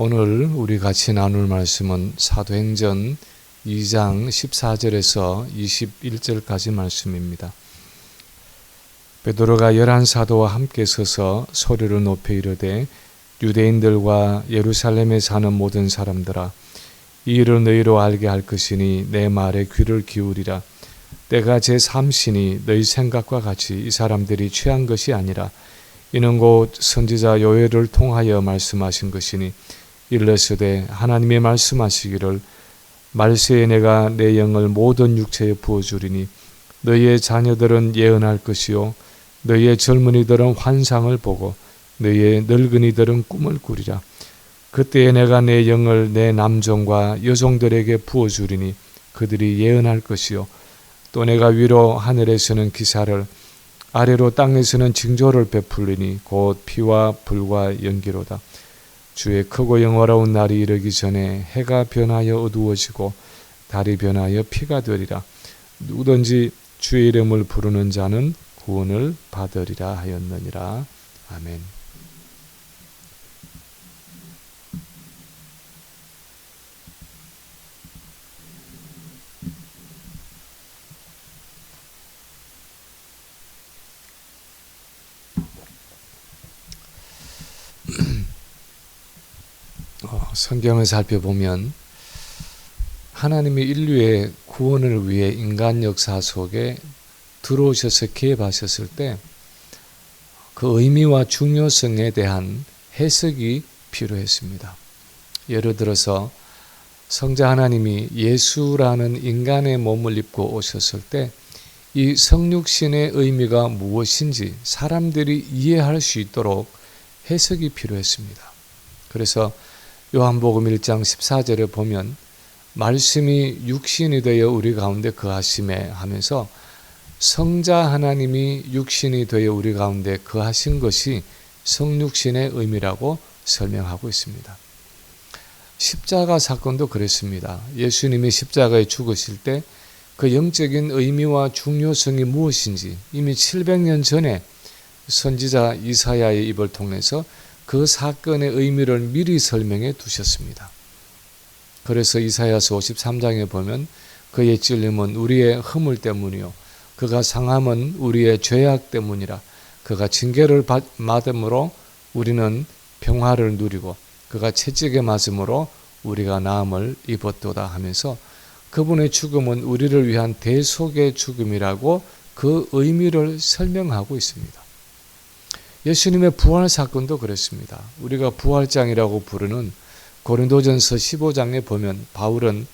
오늘 우리 같이 나눌 말씀은 사도행전 2장 14절에서 21절까지 말씀입니다. 베드로가 11사도와 함께 서서 소리를 높여 이르되 유대인들과 예루살렘에 사는 모든 사람들아, 이 일을 너희로 알게 할 것이니 내 말에 귀를 기울이라. 때가 제3시니 너희 생각과 같이 이 사람들이 취한 것이 아니라 이는 곧 선지자 요엘을 통하여 말씀하신 것이니 일러스되 하나님이 말씀하시기를 말세에 내가 내 영을 모든 육체에 부어주리니 너희의 자녀들은 예언할 것이요 너희의 젊은이들은 환상을 보고 너희의 늙은이들은 꿈을 꾸리라. 그때에 내가 내 영을 내 남종과 여종들에게 부어주리니 그들이 예언할 것이요 또 내가 위로 하늘에서는 기사를 아래로 땅에서는 징조를 베풀리니 곧 피와 불과 연기로다. 주의 크고 영화로운 날이 이르기 전에 해가 변하여 어두워지고 달이 변하여 피가 되리라. 누구든지 주의 이름을 부르는 자는 구원을 받으리라 하였느니라. 아멘. 성경을 살펴보면 하나님이 인류의 구원을 위해 인간 역사 속에 들어오셔서 개입하셨을 때 그 의미와 중요성에 대한 해석이 필요했습니다. 예를 들어서 성자 하나님이 예수라는 인간의 몸을 입고 오셨을 때 이 성육신의 의미가 무엇인지 사람들이 이해할 수 있도록 해석이 필요했습니다. 그래서 요한복음 1장 14절에 보면 말씀이 육신이 되어 우리 가운데 거하심에 하면서 성자 하나님이 육신이 되어 우리 가운데 거하신 것이 성육신의 의미라고 설명하고 있습니다. 십자가 사건도 그랬습니다. 예수님이 십자가에 죽으실 때 그 영적인 의미와 중요성이 무엇인지 이미 700년 전에 선지자 이사야의 입을 통해서 그 사건의 의미를 미리 설명해 두셨습니다. 그래서 이사야서 53장에 보면 그의 찔림은 우리의 허물 때문이요 그가 상함은 우리의 죄악 때문이라. 그가 징계를 받음으로 우리는 평화를 누리고 그가 채찍에 맞음으로 우리가 나음을 입었도다 하면서 그분의 죽음은 우리를 위한 대속의 죽음이라고 그 의미를 설명하고 있습니다. 예수님의 부활 사건도 그렇습니다. 우리가 부활장이라고 부르는 고린도전서 15장에 보면 바울은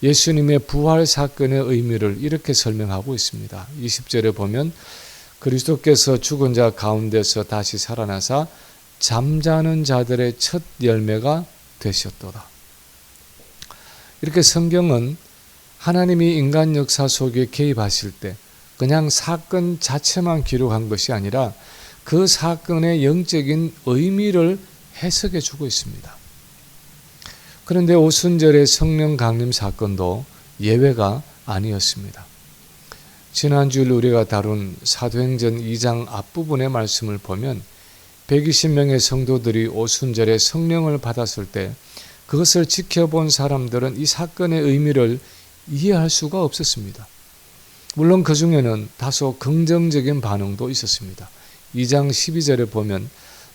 예수님의 부활 사건의 의미를 이렇게 설명하고 있습니다. 20절에 보면 그리스도께서 죽은 자 가운데서 다시 살아나사 잠자는 자들의 첫 열매가 되셨도다. 이렇게 성경은 하나님이 인간 역사 속에 개입하실 때 그냥 사건 자체만 기록한 것이 아니라 그 사건의 영적인 의미를 해석해 주고 있습니다. 그런데 오순절의 성령 강림 사건도 예외가 아니었습니다. 지난주일 우리가 다룬 사도행전 2장 앞부분의 말씀을 보면 120명의 성도들이 오순절에 성령을 받았을 때 그것을 지켜본 사람들은 이 사건의 의미를 이해할 수가 없었습니다. 물론 그 중에는 다소 긍정적인 반응도 있었습니다. 2장 12절에 보면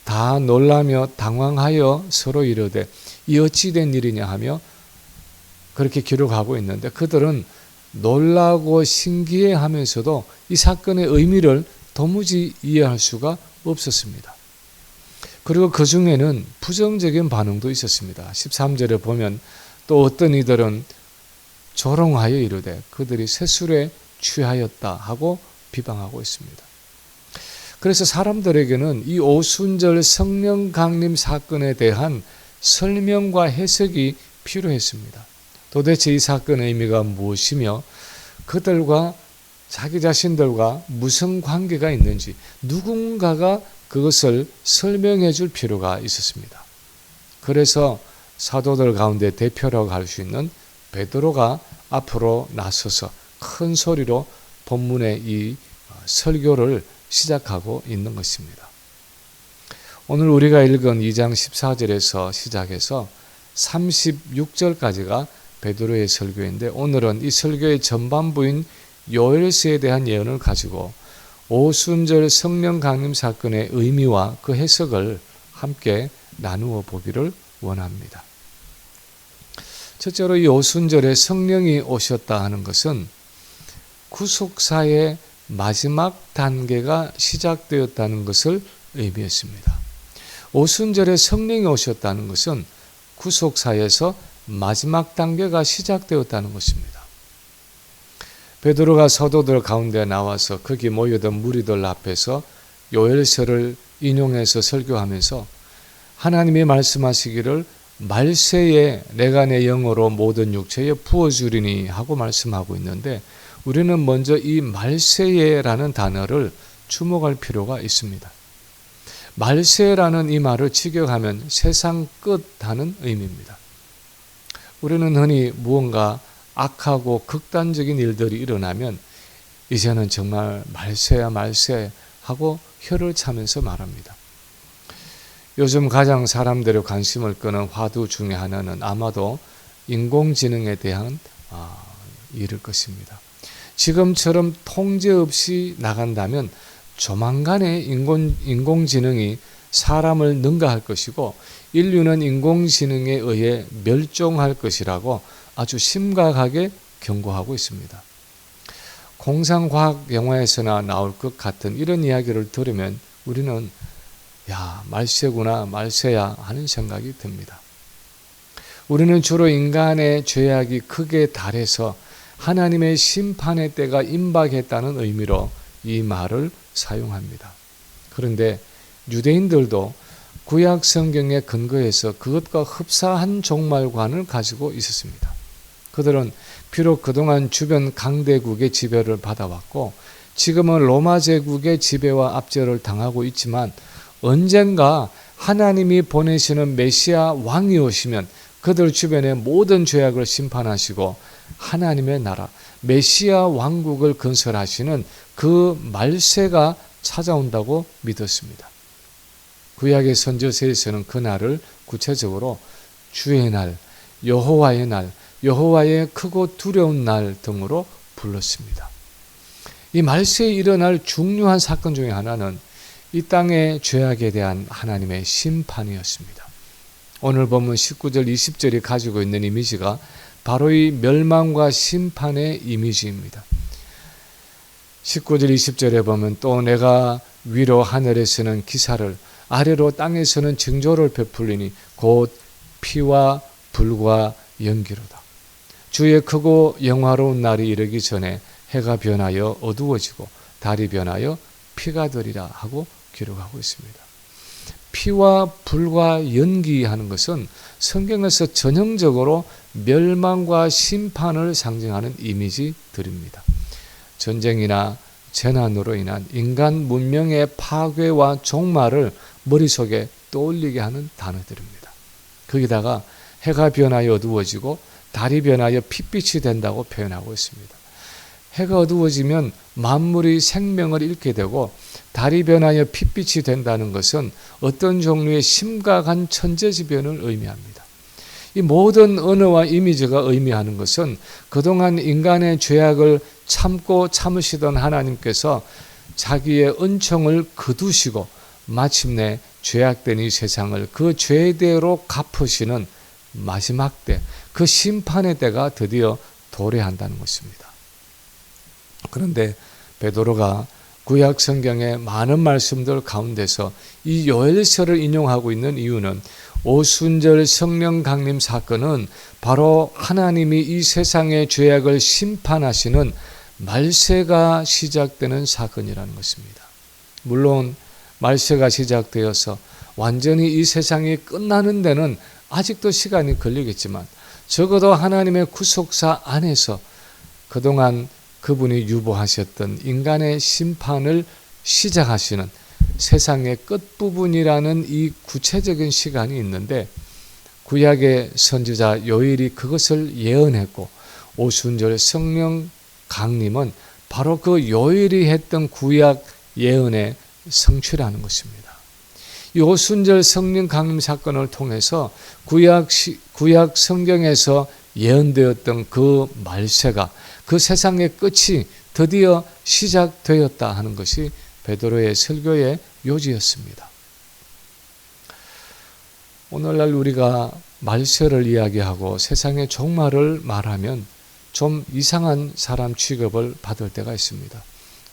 다 놀라며 당황하여 서로 이르되 이 어찌 된 일이냐 하며 그렇게 기록하고 있는데 그들은 놀라고 신기해하면서도 이 사건의 의미를 도무지 이해할 수가 없었습니다. 그리고 그 중에는 부정적인 반응도 있었습니다. 13절에 보면 또 어떤 이들은 조롱하여 이르되 그들이 세술에 취하였다 하고 비방하고 있습니다. 그래서 사람들에게는 이 오순절 성령 강림 사건에 대한 설명과 해석이 필요했습니다. 도대체 이 사건의 의미가 무엇이며 그들과 자기 자신들과 무슨 관계가 있는지 누군가가 그것을 설명해 줄 필요가 있었습니다. 그래서 사도들 가운데 대표라고 할 수 있는 베드로가 앞으로 나서서 큰 소리로 본문의 이 설교를 시작하고 있는 것입니다. 오늘 우리가 읽은 2장 14절에서 시작해서 36절까지가 베드로의 설교인데, 오늘은 이 설교의 전반부인 요엘서에 대한 예언을 가지고 오순절 성령 강림 사건의 의미와 그 해석을 함께 나누어 보기를 원합니다. 첫째로 이 오순절에 성령이 오셨다 하는 것은 구속사의 마지막 단계가 시작되었다는 것을 의미했습니다. 오순절에 성령이 오셨다는 것은 구속사에서 마지막 단계가 시작되었다는 것입니다. 베드로가 사도들 가운데 나와서 거기 모여든 무리들 앞에서 요엘서를 인용해서 설교하면서 하나님이 말씀하시기를 말세에 내가 내 영으로 모든 육체에 부어주리니 하고 말씀하고 있는데, 우리는 먼저 이 말세에라는 단어를 주목할 필요가 있습니다. 말세라는 이 말을 직역하면 세상 끝하는 의미입니다. 우리는 흔히 무언가 악하고 극단적인 일들이 일어나면 이제는 정말 말세야 말세 하고 혀를 차면서 말합니다. 요즘 가장 사람들의 관심을 끄는 화두 중에 하나는 아마도 인공지능에 대한 일일 것입니다. 지금처럼 통제 없이 나간다면 조만간에 인공지능이 사람을 능가할 것이고 인류는 인공지능에 의해 멸종할 것이라고 아주 심각하게 경고하고 있습니다. 공상과학 영화에서나 나올 것 같은 이런 이야기를 들으면 우리는 말세구나 말세야 하는 생각이 듭니다. 우리는 주로 인간의 죄악이 크게 달해서 하나님의 심판의 때가 임박했다는 의미로 이 말을 사용합니다. 그런데 유대인들도 구약 성경에 근거해서 그것과 흡사한 종말관을 가지고 있었습니다. 그들은 비록 그동안 주변 강대국의 지배를 받아왔고 지금은 로마 제국의 지배와 압제를 당하고 있지만, 언젠가 하나님이 보내시는 메시아 왕이 오시면 그들 주변의 모든 죄악을 심판하시고 하나님의 나라 메시아 왕국을 건설하시는 그 말세가 찾아온다고 믿었습니다. 구약의 선지서에서는 그 날을 구체적으로 주의 날, 여호와의 날, 여호와의 크고 두려운 날 등으로 불렀습니다. 이 말세에 일어날 중요한 사건 중에 하나는 이 땅의 죄악에 대한 하나님의 심판이었습니다. 오늘 본문 19절 20절이 가지고 있는 이미지가 바로 이 멸망과 심판의 이미지입니다. 19절 20절에 보면 또 내가 위로 하늘에서는 기사를 아래로 땅에서는 징조를 베풀리니 곧 피와 불과 연기로다. 주의 크고 영화로운 날이 이르기 전에 해가 변하여 어두워지고 달이 변하여 피가 되리라 하고 기록하고 있습니다. 피와 불과 연기하는 것은 성경에서 전형적으로 멸망과 심판을 상징하는 이미지들입니다. 전쟁이나 재난으로 인한 인간 문명의 파괴와 종말을 머릿속에 떠올리게 하는 단어들입니다. 거기다가 해가 변하여 어두워지고 달이 변하여 핏빛이 된다고 표현하고 있습니다. 해가 어두워지면 만물이 생명을 잃게 되고 달이 변하여 핏빛이 된다는 것은 어떤 종류의 심각한 천재지변을 의미합니다. 이 모든 언어와 이미지가 의미하는 것은 그동안 인간의 죄악을 참고 참으시던 하나님께서 자기의 은총을 거두시고 마침내 죄악된 이 세상을 그 죄대로 갚으시는 마지막 때, 그 심판의 때가 드디어 도래한다는 것입니다. 그런데 베드로가 구약 성경의 많은 말씀들 가운데서 이 요엘서를 인용하고 있는 이유는 오순절 성령 강림 사건은 바로 하나님이 이 세상의 죄악을 심판하시는 말세가 시작되는 사건이라는 것입니다. 물론 말세가 시작되어서 완전히 이 세상이 끝나는 데는 아직도 시간이 걸리겠지만 적어도 하나님의 구속사 안에서 그동안 그분이 유보하셨던 인간의 심판을 시작하시는 세상의 끝부분이라는 이 구체적인 시간이 있는데, 구약의 선지자 요엘이 그것을 예언했고 오순절 성령 강림은 바로 그 요엘이 했던 구약 예언의 성취라는 것입니다. 이 오순절 성령 강림 사건을 통해서 구약 성경에서 예언되었던 그 말세가, 그 세상의 끝이 드디어 시작되었다 하는 것이 베드로의 설교의 요지였습니다. 오늘날 우리가 말세를 이야기하고 세상의 종말을 말하면 좀 이상한 사람 취급을 받을 때가 있습니다.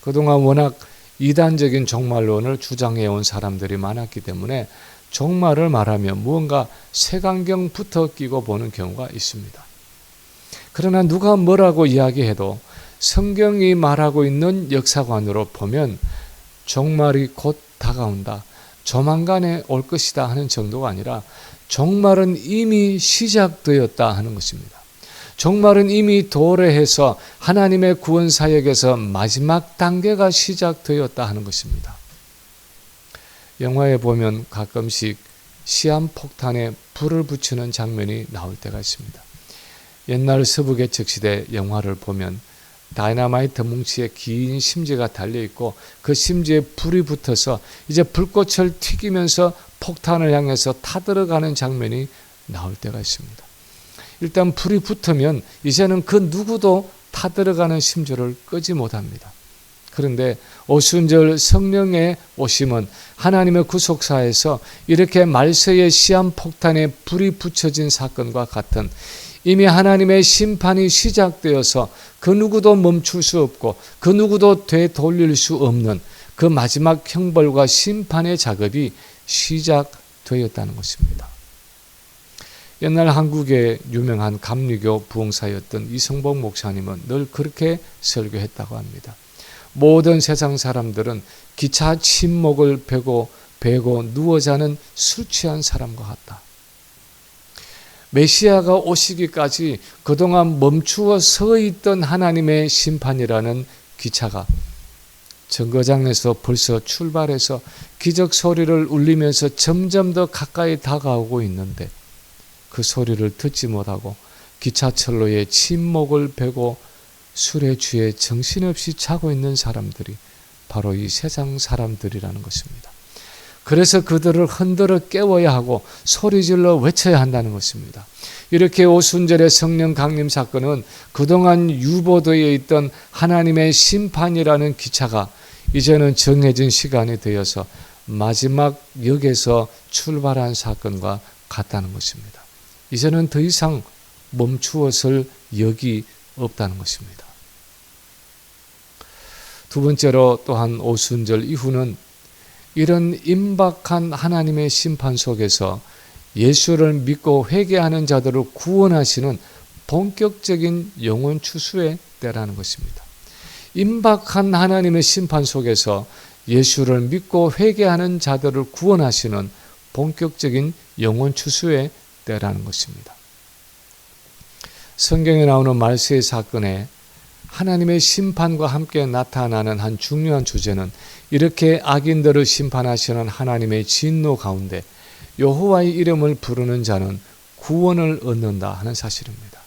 그동안 워낙 이단적인 종말론을 주장해온 사람들이 많았기 때문에 종말을 말하면 무언가 색안경부터 끼고 보는 경우가 있습니다. 그러나 누가 뭐라고 이야기해도 성경이 말하고 있는 역사관으로 보면 종말이 곧 다가온다, 조만간에 올 것이다 하는 정도가 아니라 종말은 이미 시작되었다 하는 것입니다. 종말은 이미 도래해서 하나님의 구원 사역에서 마지막 단계가 시작되었다 하는 것입니다. 영화에 보면 가끔씩 시한폭탄에 불을 붙이는 장면이 나올 때가 있습니다. 옛날 서부개척시대 영화를 보면 다이너마이트 뭉치에 긴 심지가 달려있고 그 심지에 불이 붙어서 이제 불꽃을 튀기면서 폭탄을 향해서 타들어가는 장면이 나올 때가 있습니다. 일단 불이 붙으면 이제는 그 누구도 타들어가는 심지를 끄지 못합니다. 그런데 오순절 성령의 오심은 하나님의 구속사에서 이렇게 말세의 시한폭탄에 불이 붙여진 사건과 같은 이미 하나님의 심판이 시작되어서 그 누구도 멈출 수 없고 그 누구도 되돌릴 수 없는 그 마지막 형벌과 심판의 작업이 시작되었다는 것입니다. 옛날 한국의 유명한 감리교 부흥사였던 이성복 목사님은 늘 그렇게 설교했다고 합니다. 모든 세상 사람들은 기차 침묵을 베고 누워 자는 술 취한 사람과 같다. 메시아가 오시기까지 그동안 멈추어 서 있던 하나님의 심판이라는 기차가 정거장에서 벌써 출발해서 기적 소리를 울리면서 점점 더 가까이 다가오고 있는데 그 소리를 듣지 못하고 기차철로의 침묵을 베고 술에 취해 정신없이 자고 있는 사람들이 바로 이 세상 사람들이라는 것입니다. 그래서 그들을 흔들어 깨워야 하고 소리질러 외쳐야 한다는 것입니다. 이렇게 오순절의 성령 강림 사건은 그동안 유보되어 있던 하나님의 심판이라는 기차가 이제는 정해진 시간이 되어서 마지막 역에서 출발한 사건과 같다는 것입니다. 이제는 더 이상 멈추었을 역이 없다는 것입니다. 두 번째로 또한 오순절 이후는 이런 임박한 하나님의 심판 속에서 예수를 믿고 회개하는 자들을 구원하시는 본격적인 영혼 추수의 때라는 것입니다. 임박한 하나님의 심판 속에서 예수를 믿고 회개하는 자들을 구원하시는 본격적인 영혼 추수의 때라는 것입니다. 성경에 나오는 말세의 사건에 하나님의 심판과 함께 나타나는 한 중요한 주제는 이렇게 악인들을 심판하시는 하나님의 진노 가운데 여호와의 이름을 부르는 자는 구원을 얻는다 하는 사실입니다.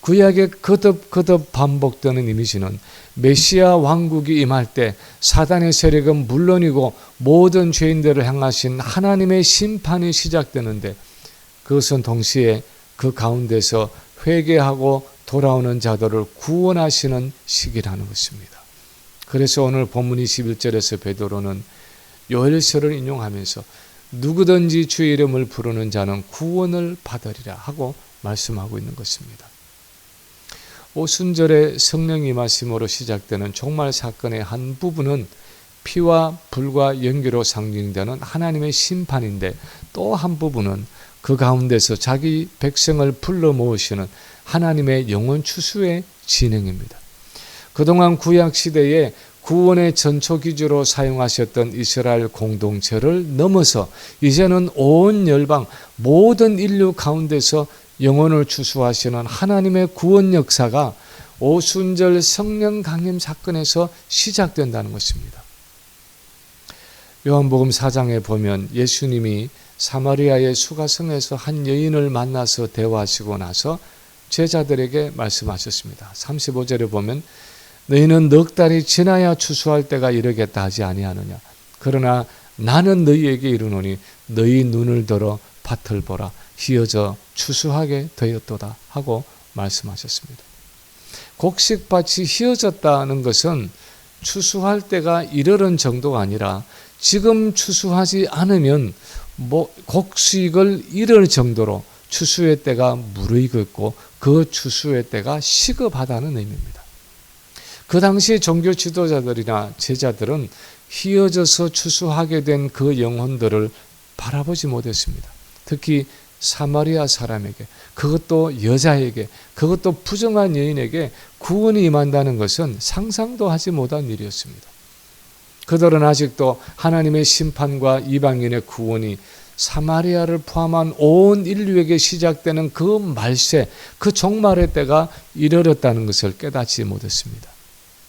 구약에 거듭 반복되는 이미지는 메시아 왕국이 임할 때 사단의 세력은 물론이고 모든 죄인들을 향하신 하나님의 심판이 시작되는데 그것은 동시에 그 가운데서 회개하고 돌아오는 자들을 구원하시는 시기라는 것입니다. 그래서 오늘 본문 21절에서 베드로는 요엘서를 인용하면서 누구든지 주의 이름을 부르는 자는 구원을 받으리라 하고 말씀하고 있는 것입니다. 오순절의 성령 임하심으로 시작되는 종말 사건의 한 부분은 피와 불과 연기로 상징되는 하나님의 심판인데 또 한 부분은 그 가운데서 자기 백성을 불러 모으시는 하나님의 영혼 추수의 진행입니다. 그동안 구약시대에 구원의 전초기주로 사용하셨던 이스라엘 공동체를 넘어서 이제는 온 열방 모든 인류 가운데서 영혼을 추수하시는 하나님의 구원 역사가 오순절 성령 강림 사건에서 시작된다는 것입니다. 요한복음 4장에 보면 예수님이 사마리아의 수가성에서 한 여인을 만나서 대화하시고 나서 제자들에게 말씀하셨습니다. 35절에 보면 너희는 넉 달이 지나야 추수할 때가 이르겠다 하지 아니하느냐. 그러나 나는 너희에게 이르노니 너희 눈을 들어 밭을 보라. 휘어져 추수하게 되었도다 하고 말씀하셨습니다. 곡식밭이 휘어졌다는 것은 추수할 때가 이르는 정도가 아니라 지금 추수하지 않으면 곡식을 잃을 정도로 추수의 때가 무르익었고 그 추수의 때가 시급하다는 의미입니다. 그 당시 종교 지도자들이나 제자들은 휘어져서 추수하게 된 그 영혼들을 바라보지 못했습니다. 특히 사마리아 사람에게, 그것도 여자에게, 그것도 부정한 여인에게 구원이 임한다는 것은 상상도 하지 못한 일이었습니다. 그들은 아직도 하나님의 심판과 이방인의 구원이 사마리아를 포함한 온 인류에게 시작되는 그 말세, 그 종말의 때가 이르렀다는 것을 깨닫지 못했습니다.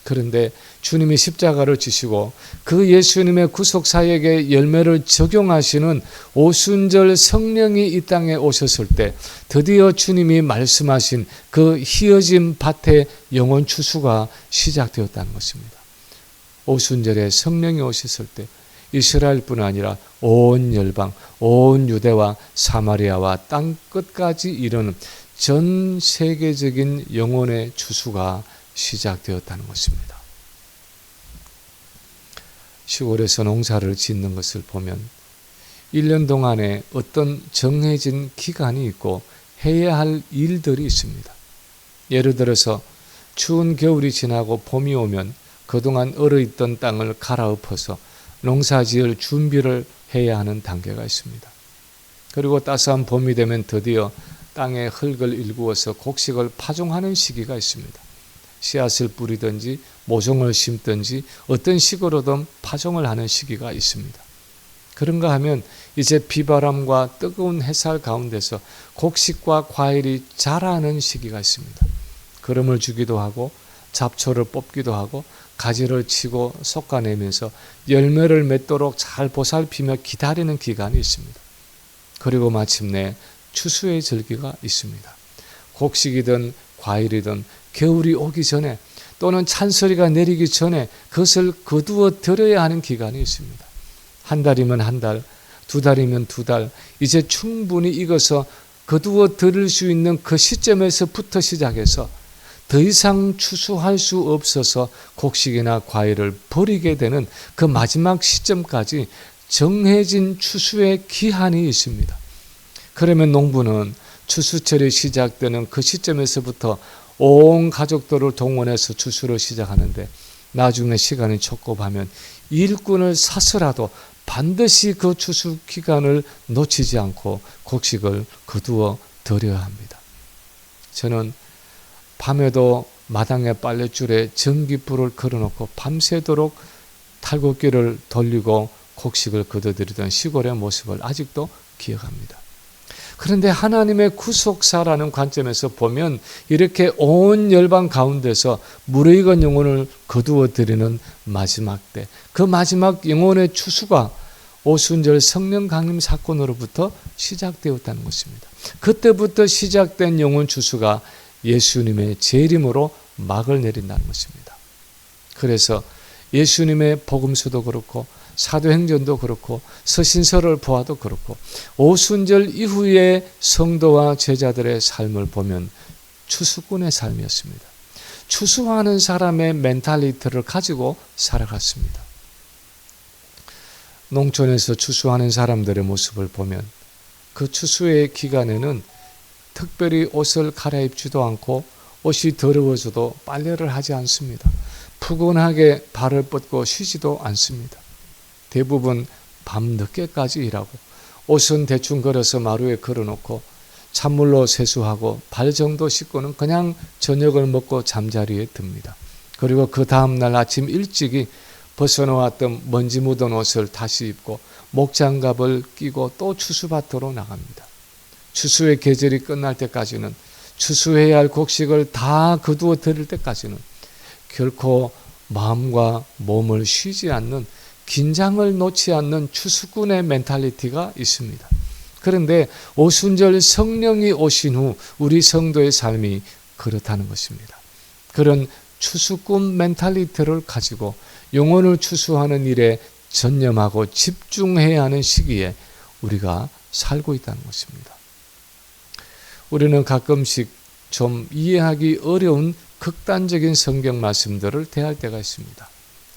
그런데 주님이 십자가를 지시고 그 예수님의 구속사역의 열매를 적용하시는 오순절 성령이 이 땅에 오셨을 때 드디어 주님이 말씀하신 그 휘어진 밭의 영혼 추수가 시작되었다는 것입니다. 오순절에 성령이 오셨을 때 이스라엘뿐 아니라 온 열방, 온 유대와 사마리아와 땅 끝까지 이르는 전 세계적인 영혼의 추수가 시작되었다는 것입니다. 시골에서 농사를 짓는 것을 보면 1년 동안에 어떤 정해진 기간이 있고 해야 할 일들이 있습니다. 예를 들어서 추운 겨울이 지나고 봄이 오면 그동안 얼어있던 땅을 갈아엎어서 농사지을 준비를 해야 하는 단계가 있습니다. 그리고 따스한 봄이 되면 드디어 땅에 흙을 일구어서 곡식을 파종하는 시기가 있습니다. 씨앗을 뿌리든지 모종을 심든지 어떤 식으로든 파종을 하는 시기가 있습니다. 그런가 하면 이제 비바람과 뜨거운 햇살 가운데서 곡식과 과일이 자라는 시기가 있습니다. 거름을 주기도 하고 잡초를 뽑기도 하고 가지를 치고 솎아내면서 열매를 맺도록 잘 보살피며 기다리는 기간이 있습니다. 그리고 마침내 추수의 절기가 있습니다. 곡식이든 과일이든 겨울이 오기 전에 또는 찬소리가 내리기 전에 그것을 거두어 들여야 하는 기간이 있습니다. 한 달이면 한 달, 두 달이면 두 달, 이제 충분히 익어서 거두어 들을 수 있는 그 시점에서부터 시작해서 더 이상 추수할 수 없어서 곡식이나 과일을 버리게 되는 그 마지막 시점까지 정해진 추수의 기한이 있습니다. 그러면 농부는 추수철이 시작되는 그 시점에서부터 온 가족들을 동원해서 추수를 시작하는데 나중에 시간이 촉박하면 일꾼을 사서라도 반드시 그 추수 기간을 놓치지 않고 곡식을 거두어 들여야 합니다. 저는 밤에도 마당에 빨랫줄에 전기불을 걸어놓고 밤새도록 탈곡기를 돌리고 곡식을 거둬들이던 시골의 모습을 아직도 기억합니다. 그런데 하나님의 구속사라는 관점에서 보면 이렇게 온 열방 가운데서 무르익은 영혼을 거두어 들이는 마지막 때, 그 마지막 영혼의 추수가 오순절 성령 강림 사건으로부터 시작되었다는 것입니다. 그때부터 시작된 영혼 추수가 예수님의 재림으로 막을 내린다는 것입니다. 그래서 예수님의 복음서도 그렇고 사도행전도 그렇고 서신서를 보아도 그렇고 오순절 이후의 성도와 제자들의 삶을 보면 추수꾼의 삶이었습니다. 추수하는 사람의 멘탈리티를 가지고 살아갔습니다. 농촌에서 추수하는 사람들의 모습을 보면 그 추수의 기간에는 특별히 옷을 갈아입지도 않고 옷이 더러워져도 빨래를 하지 않습니다. 푸근하게 발을 뻗고 쉬지도 않습니다. 대부분 밤 늦게까지 일하고 옷은 대충 걸어서 마루에 걸어놓고 찬물로 세수하고 발 정도 씻고는 그냥 저녁을 먹고 잠자리에 듭니다. 그리고 그 다음날 아침 일찍이 벗어놓았던 먼지 묻은 옷을 다시 입고 목장갑을 끼고 또 추수밭으로 나갑니다. 추수의 계절이 끝날 때까지는 추수해야 할 곡식을 다 거두어 들일 때까지는 결코 마음과 몸을 쉬지 않는 긴장을 놓지 않는 추수꾼의 멘탈리티가 있습니다. 그런데 오순절 성령이 오신 후 우리 성도의 삶이 그렇다는 것입니다. 그런 추수꾼 멘탈리티를 가지고 영혼을 추수하는 일에 전념하고 집중해야 하는 시기에 우리가 살고 있다는 것입니다. 우리는 가끔씩 좀 이해하기 어려운 극단적인 성경 말씀들을 대할 때가 있습니다.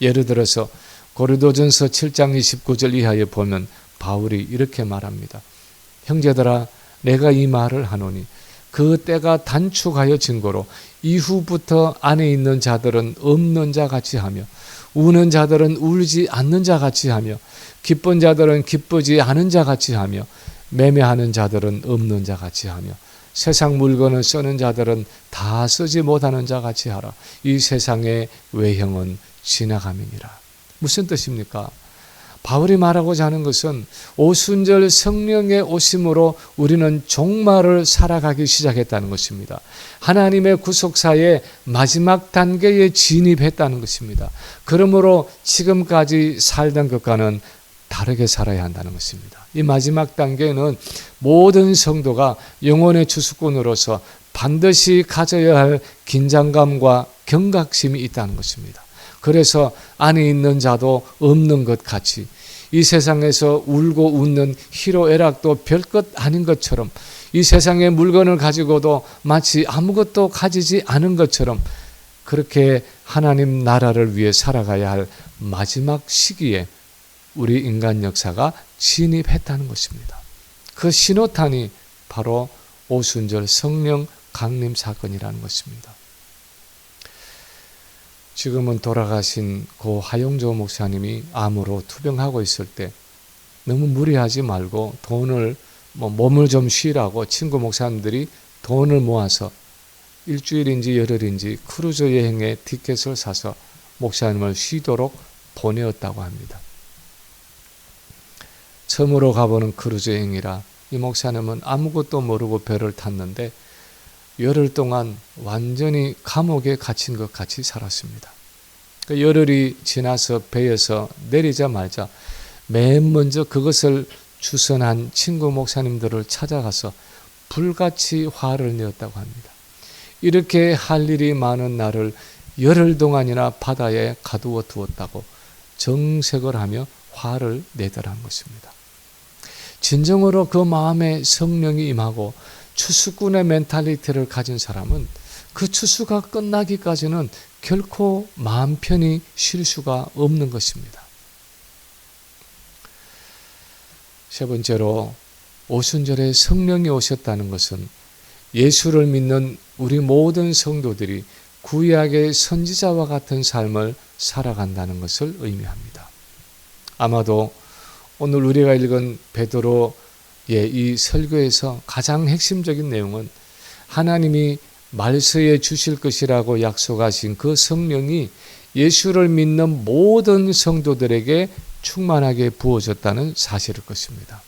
예를 들어서 고린도전서 7장 29절 이하에 보면 바울이 이렇게 말합니다. 형제들아, 내가 이 말을 하노니 그 때가 단축하여 증거로 이후부터 안에 있는 자들은 없는 자 같이 하며 우는 자들은 울지 않는 자 같이 하며 기쁜 자들은 기쁘지 않은 자 같이 하며 매매하는 자들은 없는 자 같이 하며 세상 물건을 쓰는 자들은 다 쓰지 못하는 자 같이 하라. 이 세상의 외형은 지나감이니라. 무슨 뜻입니까? 바울이 말하고자 하는 것은 오순절 성령의 오심으로 우리는 종말을 살아가기 시작했다는 것입니다. 하나님의 구속사의 마지막 단계에 진입했다는 것입니다. 그러므로 지금까지 살던 것과는 다르게 살아야 한다는 것입니다. 이 마지막 단계는 모든 성도가 영혼의 주수꾼으로서 반드시 가져야 할 긴장감과 경각심이 있다는 것입니다. 그래서 안에 있는 자도 없는 것 같이 이 세상에서 울고 웃는 희로애락도 별것 아닌 것처럼 이 세상의 물건을 가지고도 마치 아무것도 가지지 않은 것처럼 그렇게 하나님 나라를 위해 살아가야 할 마지막 시기에 우리 인간 역사가 진입했다는 것입니다. 그 신호탄이 바로 오순절 성령 강림 사건이라는 것입니다. 지금은 돌아가신 고 하용조 목사님이 암으로 투병하고 있을 때 너무 무리하지 말고 돈을 몸을 좀 쉬라고 친구 목사님들이 돈을 모아서 일주일인지 열흘인지 크루즈 여행의 티켓을 사서 목사님을 쉬도록 보내었다고 합니다. 처음으로 가보는 크루즈 여행이라 이 목사님은 아무것도 모르고 배를 탔는데 열흘 동안 완전히 감옥에 갇힌 것 같이 살았습니다. 그 열흘이 지나서 배에서 내리자마자 맨 먼저 그것을 주선한 친구 목사님들을 찾아가서 불같이 화를 내었다고 합니다. 이렇게 할 일이 많은 나를 열흘 동안이나 바다에 가두어 두었다고 정색을 하며 화를 내더라는 것입니다. 진정으로 그 마음에 성령이 임하고 추수꾼의 멘탈리티를 가진 사람은 그 추수가 끝나기까지는 결코 마음 편히 쉴 수가 없는 것입니다. 세 번째로 오순절에 성령이 오셨다는 것은 예수를 믿는 우리 모든 성도들이 구약의 선지자와 같은 삶을 살아간다는 것을 의미합니다. 아마도 오늘 우리가 읽은 베드로의 이 설교에서 가장 핵심적인 내용은 하나님이 말세에 주실 것이라고 약속하신 그 성령이 예수를 믿는 모든 성도들에게 충만하게 부어졌다는 사실일 것입니다.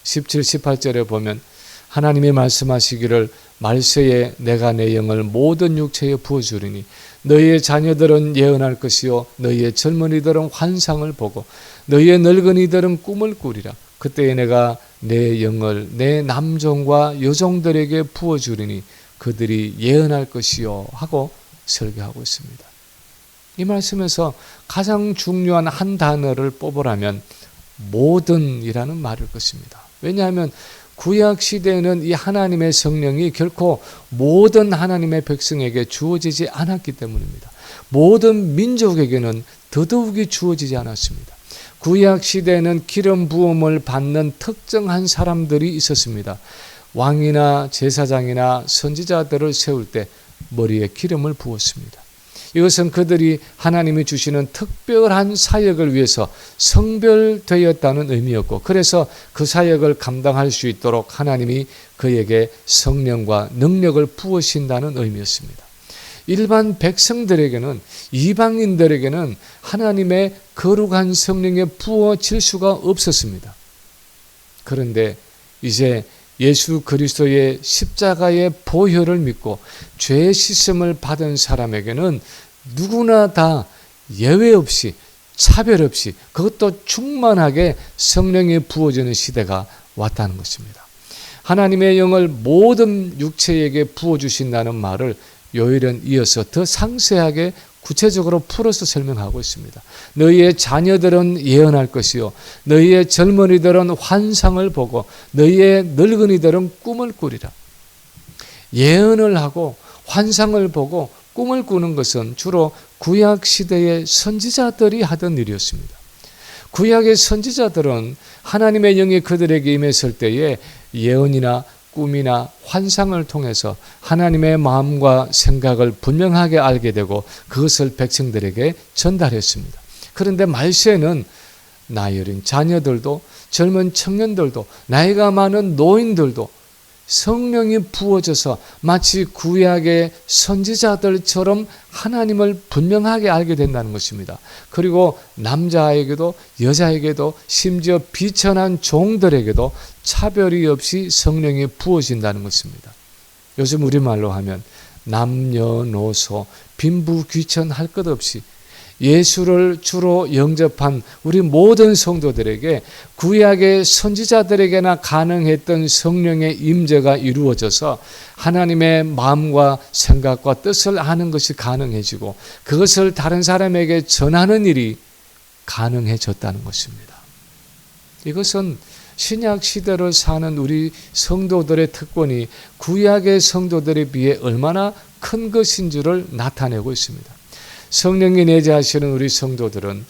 17, 18절에 보면 하나님이 말씀하시기를 말세에 내가 내 영을 모든 육체에 부어주리니 너희의 자녀들은 예언할 것이요 너희의 젊은이들은 환상을 보고 너희의 늙은이들은 꿈을 꾸리라. 그때에 내가 내 영을 내 남종과 여종들에게 부어주리니 그들이 예언할 것이요 하고 설교하고 있습니다. 이 말씀에서 가장 중요한 한 단어를 뽑으라면 모든이라는 말일 것입니다. 왜냐하면 구약 시대에는 이 하나님의 성령이 결코 모든 하나님의 백성에게 주어지지 않았기 때문입니다. 모든 민족에게는 더더욱이 주어지지 않았습니다. 구약 시대에는 기름 부음을 받는 특정한 사람들이 있었습니다. 왕이나 제사장이나 선지자들을 세울 때 머리에 기름을 부었습니다. 이것은 그들이 하나님이 주시는 특별한 사역을 위해서 성별되었다는 의미였고 그래서 그 사역을 감당할 수 있도록 하나님이 그에게 성령과 능력을 부으신다는 의미였습니다. 일반 백성들에게는 이방인들에게는 하나님의 거룩한 성령에 부어질 수가 없었습니다. 그런데 이제 예수 그리스도의 십자가의 보혈을 믿고 죄 씻음을 받은 사람에게는 누구나 다 예외 없이 차별 없이 그것도 충만하게 성령이 부어지는 시대가 왔다는 것입니다. 하나님의 영을 모든 육체에게 부어주신다는 말을 요일은 이어서 더 상세하게 구체적으로 풀어서 설명하고 있습니다. 너희의 자녀들은 예언할 것이요 너희의 젊은이들은 환상을 보고 너희의 늙은이들은 꿈을 꾸리라. 예언을 하고 환상을 보고 꿈을 꾸는 것은 주로 구약 시대의 선지자들이 하던 일이었습니다. 구약의 선지자들은 하나님의 영이 그들에게 임했을 때에 예언이나 꿈이나 환상을 통해서 하나님의 마음과 생각을 분명하게 알게 되고 그것을 백성들에게 전달했습니다. 그런데 말세는 나이 어린 자녀들도 젊은 청년들도 나이가 많은 노인들도 성령이 부어져서 마치 구약의 선지자들처럼 하나님을 분명하게 알게 된다는 것입니다. 그리고 남자에게도 여자에게도 심지어 비천한 종들에게도 차별이 없이 성령이 부어진다는 것입니다. 요즘 우리말로 하면 남녀노소 빈부귀천할 것 없이 예수를 주로 영접한 우리 모든 성도들에게 구약의 선지자들에게나 가능했던 성령의 임재가 이루어져서 하나님의 마음과 생각과 뜻을 아는 것이 가능해지고 그것을 다른 사람에게 전하는 일이 가능해졌다는 것입니다. 이것은 신약 시대를 사는 우리 성도들의 특권이 구약의 성도들에 비해 얼마나 큰 것인 줄을 나타내고 있습니다. 성령이 내재하시는 우리 성도들은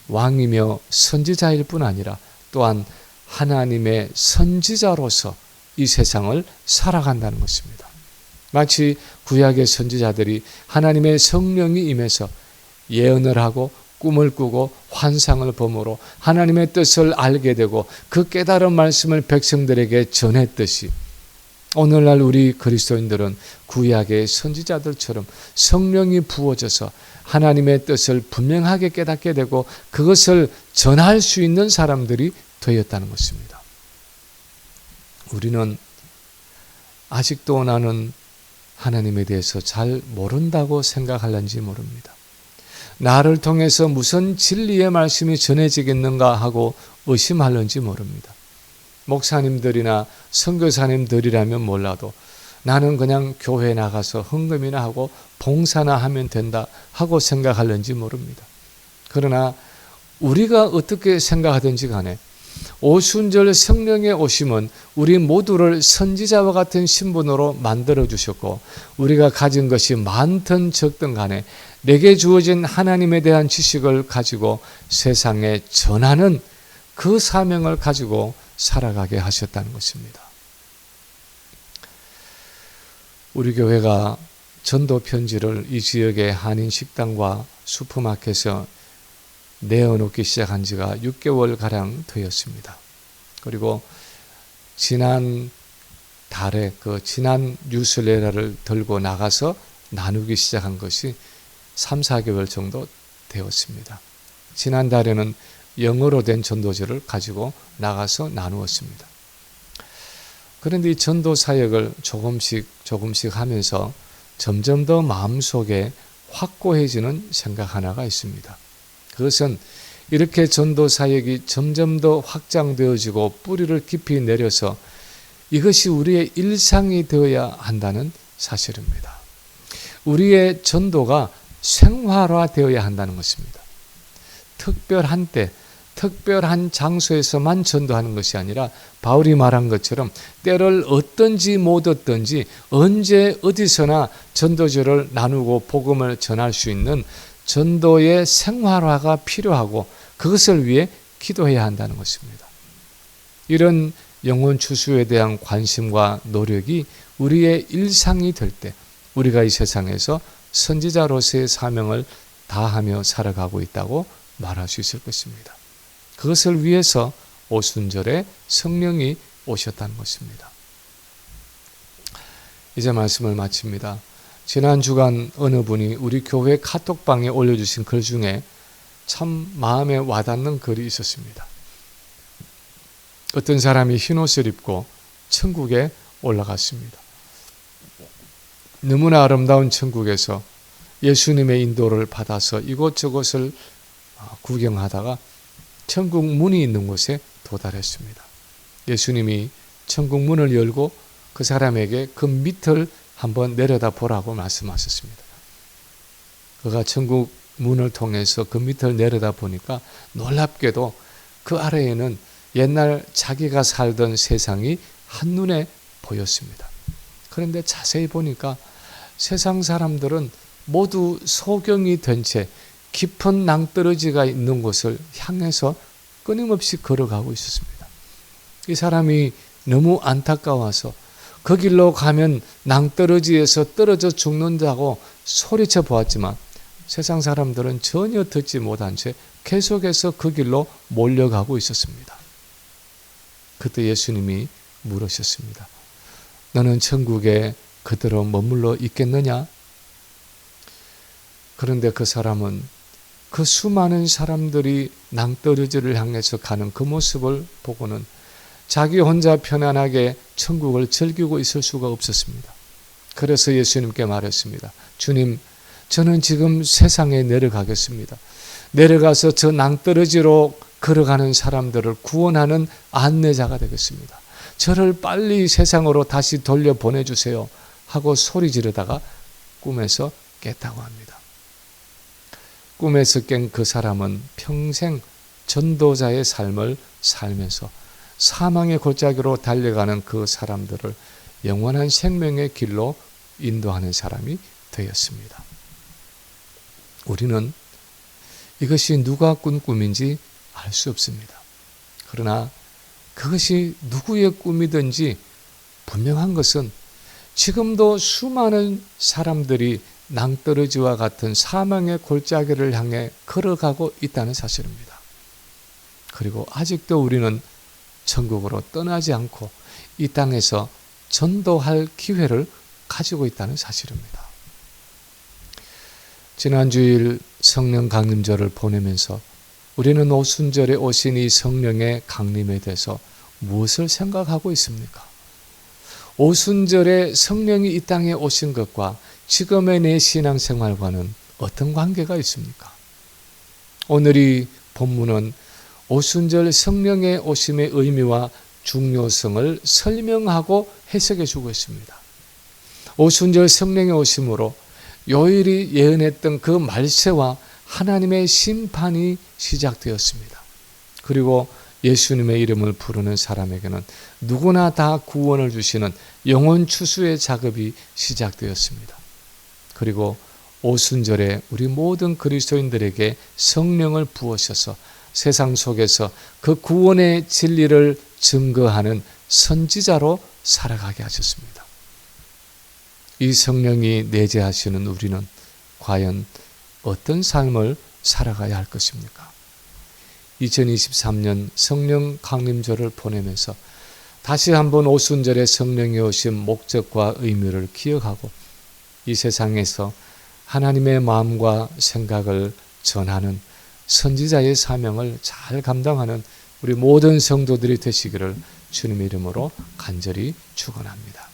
왕이며 선지자일 뿐 아니라 또한 하나님의 선지자로서 이 세상을 살아간다는 것입니다. 마치 구약의 선지자들이 하나님의 성령이 임해서 예언을 하고 꿈을 꾸고 환상을 범으로 하나님의 뜻을 알게 되고 그 깨달은 말씀을 백성들에게 전했듯이 오늘날 우리 그리스도인들은 구약의 선지자들처럼 성령이 부어져서 하나님의 뜻을 분명하게 깨닫게 되고 그것을 전할 수 있는 사람들이 되었다는 것입니다. 우리는 아직도 나는 하나님에 대해서 잘 모른다고 생각할는지 모릅니다. 나를 통해서 무슨 진리의 말씀이 전해지겠는가 하고 의심할는지 모릅니다. 목사님들이나 선교사님들이라면 몰라도 나는 그냥 교회 나가서 헌금이나 하고 봉사나 하면 된다 하고 생각할는지 모릅니다. 그러나 우리가 어떻게 생각하든지 간에 오순절 성령의 오심은 우리 모두를 선지자와 같은 신분으로 만들어 주셨고 우리가 가진 것이 많든 적든 간에 내게 주어진 하나님에 대한 지식을 가지고 세상에 전하는 그 사명을 가지고 살아가게 하셨다는 것입니다. 우리 교회가 전도 편지를 이 지역의 한인 식당과 슈퍼마켓에 내어놓기 시작한 지가 6개월가량 되었습니다. 그리고 지난 달에 지난 뉴스레터를 들고 나가서 나누기 시작한 것이 3, 4개월 정도 되었습니다. 지난 달에는 영어로 된 전도지를 가지고 나가서 나누었습니다. 그런데 이 전도 사역을 조금씩 하면서 점점 더 마음속에 확고해지는 생각 하나가 있습니다. 그것은 이렇게 전도 사역이 점점 더 확장되어지고 뿌리를 깊이 내려서 이것이 우리의 일상이 되어야 한다는 사실입니다. 우리의 전도가 생활화되어야 한다는 것입니다. 특별한 때, 특별한 장소에서만 전도하는 것이 아니라 바울이 말한 것처럼 때를 얻든지 못 얻든지 언제 어디서나 전도지를 나누고 복음을 전할 수 있는 전도의 생활화가 필요하고 그것을 위해 기도해야 한다는 것입니다. 이런 영혼 추수에 대한 관심과 노력이 우리의 일상이 될 때 우리가 이 세상에서 선지자로서의 사명을 다하며 살아가고 있다고 말할 수 있을 것입니다. 그것을 위해서 오순절에 성령이 오셨다는 것입니다. 이제 말씀을 마칩니다. 지난 주간 어느 분이 우리 교회 카톡방에 올려주신 글 중에 참 마음에 와닿는 글이 있었습니다. 어떤 사람이 흰옷을 입고 천국에 올라갔습니다. 너무나 아름다운 천국에서 예수님의 인도를 받아서 이곳저곳을 구경하다가 천국 문이 있는 곳에 도달했습니다. 예수님이 천국 문을 열고 그 사람에게 그 밑을 한번 내려다 보라고 말씀하셨습니다. 그가 천국 문을 통해서 그 밑을 내려다 보니까 놀랍게도 그 아래에는 옛날 자기가 살던 세상이 한눈에 보였습니다. 그런데 자세히 보니까 세상 사람들은 모두 소경이 된 채 깊은 낭떠러지가 있는 곳을 향해서 끊임없이 걸어가고 있었습니다. 이 사람이 너무 안타까워서 그 길로 가면 낭떠러지에서 떨어져 죽는다고 소리쳐 보았지만 세상 사람들은 전혀 듣지 못한 채 계속해서 그 길로 몰려가고 있었습니다. 그때 예수님이 물으셨습니다. 너는 천국에 그대로 머물러 있겠느냐? 그런데 그 사람은 그 수많은 사람들이 낭떠러지를 향해서 가는 그 모습을 보고는 자기 혼자 편안하게 천국을 즐기고 있을 수가 없었습니다. 그래서 예수님께 말했습니다. 주님, 저는 지금 세상에 내려가겠습니다. 내려가서 저 낭떠러지로 걸어가는 사람들을 구원하는 안내자가 되겠습니다. 저를 빨리 세상으로 다시 돌려보내주세요 하고 소리 지르다가 꿈에서 깼다고 합니다. 꿈에서 깬 그 사람은 평생 전도자의 삶을 살면서 사망의 골짜기로 달려가는 그 사람들을 영원한 생명의 길로 인도하는 사람이 되었습니다. 우리는 이것이 누가 꾼 꿈인지 알 수 없습니다. 그러나 그것이 누구의 꿈이든지 분명한 것은 지금도 수많은 사람들이 낭떠러지와 같은 사망의 골짜기를 향해 걸어가고 있다는 사실입니다. 그리고 아직도 우리는 천국으로 떠나지 않고 이 땅에서 전도할 기회를 가지고 있다는 사실입니다. 지난 주일 성령 강림절을 보내면서 우리는 오순절에 오신 이 성령의 강림에 대해서 무엇을 생각하고 있습니까? 오순절에 성령이 이 땅에 오신 것과 지금의 내 신앙생활과는 어떤 관계가 있습니까? 오늘 이 본문은 오순절 성령의 오심의 의미와 중요성을 설명하고 해석해 주고 있습니다. 오순절 성령의 오심으로 요일이 예언했던 그 말세와 하나님의 심판이 시작되었습니다. 그리고 예수님의 이름을 부르는 사람에게는 누구나 다 구원을 주시는 영혼 추수의 작업이 시작되었습니다. 그리고 오순절에 우리 모든 그리스도인들에게 성령을 부으셔서 세상 속에서 그 구원의 진리를 증거하는 선지자로 살아가게 하셨습니다. 이 성령이 내재하시는 우리는 과연 어떤 삶을 살아가야 할 것입니까? 2023년 성령 강림절을 보내면서 다시 한번 오순절에 성령이 오신 목적과 의미를 기억하고 이 세상에서 하나님의 마음과 생각을 전하는 선지자의 사명을 잘 감당하는 우리 모든 성도들이 되시기를 주님의 이름으로 간절히 축원합니다.